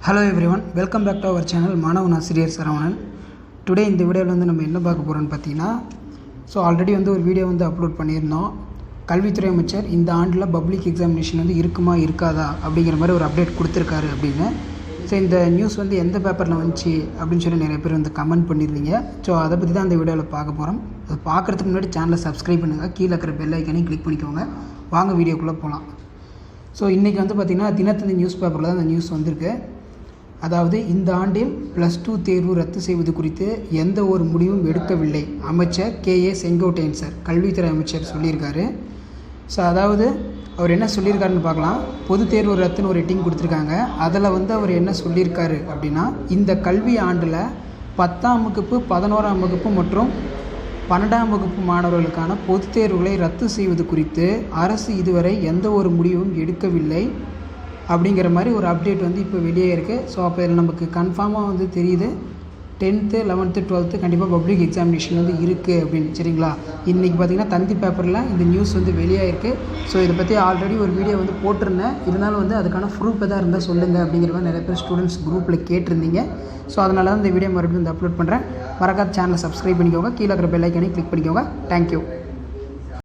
Hello everyone, welcome back to our channel மாணவன் ஆசிரியர் Saravanan. Today இந்த வீடியோவில் வந்து நம்ம என்ன பார்க்க போகிறோம்னு பார்த்தீங்கன்னா, ஆல்ரெடி வந்து ஒரு வீடியோ வந்து அப்லோட் பண்ணியிருந்தோம். கல்வித்துறை அமைச்சர் இந்த ஆண்டில் பப்ளிக் எக்ஸாமினேஷன் வந்து இருக்குமா இருக்காதா அப்படிங்கிற மாதிரி ஒரு அப்டேட் கொடுத்துருக்காரு அப்படின்னு. இந்த நியூஸ் வந்து எந்த பேப்பரில் வந்துச்சு அப்படின்னு சொல்லி நிறைய பேர் வந்து கமெண்ட் பண்ணியிருந்தீங்க. அதை பற்றி தான் இந்த வீடியோவில் பார்க்க போகிறோம். அது பார்க்குறதுக்கு முன்னாடி சேனலை சப்ஸ்கிரைப் பண்ணுங்கள், கீழே இருக்கிற பெல் ஐக்கனையும் கிளிக் பண்ணிக்கோங்க. வாங்க வீடியோக்குள்ளே போகலாம். இன்றைக்கி வந்து பார்த்திங்கன்னா தினத்தந்தி நியூஸ் பேப்பரில் தான் அந்த நியூஸ் வந்திருக்கு. அதாவது இந்த ஆண்டில் +2 தேர்வு ரத்து செய்வது குறித்து எந்த ஒரு முடிவும் எடுக்கவில்லை, அமைச்சர் KA செங்கோட்டையன் சார், கல்வித்துறை அமைச்சர் சொல்லியிருக்காரு. அதாவது அவர் என்ன சொல்லியிருக்காருன்னு பார்க்கலாம். பொது தேர்வு ரத்துன்னு ஒரு ஹெட்டிங் கொடுத்துருக்காங்க. அதில் வந்து அவர் என்ன சொல்லியிருக்காரு அப்படின்னா, இந்த கல்வி ஆண்டில் 10ஆம் வகுப்பு 11ஆம் வகுப்பு மற்றும் 12ஆம் வகுப்பு மாணவர்களுக்கான பொதுத் தேர்வுகளை ரத்து செய்வது குறித்து அரசு இதுவரை எந்த ஒரு முடிவும் எடுக்கவில்லை அப்படிங்கிற மாதிரி ஒரு அப்டேட் வந்து இப்போ வெளியே இருக்குது. அப்போ இதில் நமக்கு கன்ஃபார்மாக வந்து தெரியுது 10th 11th 12th கண்டிப்பாக பப்ளிக் எக்ஸாமினேஷன் வந்து இருக்குது அப்படின்னு. சரிங்களா, இன்றைக்கி பார்த்திங்கன்னா தந்தி பேப்பரில் இந்த நியூஸ் வந்து வெளியாகிருக்கு. இதை பற்றி ஆல்ரெடி ஒரு வீடியோ வந்து போட்டிருந்தேன். இருந்தாலும் வந்து அதுக்கான ப்ரூஃப் எதாவது இருந்தால் சொல்லுங்கள் அப்படிங்கிற மாதிரி நிறைய பேர் ஸ்டூடெண்ட்ஸ் குரூப்பில் கேட்டிருந்தீங்க. அதனால தான் இந்த வீடியோ மறுபடியும் வந்து அப்லோட் பண்ணுறேன். மறக்காத சேனலை சப்ஸ்கிரைப் பண்ணிக்கோங்க, கீழே இருக்கிற பெல் ஐக்கனை கிளிக் பண்ணிக்கோங்க. தேங்க்யூ.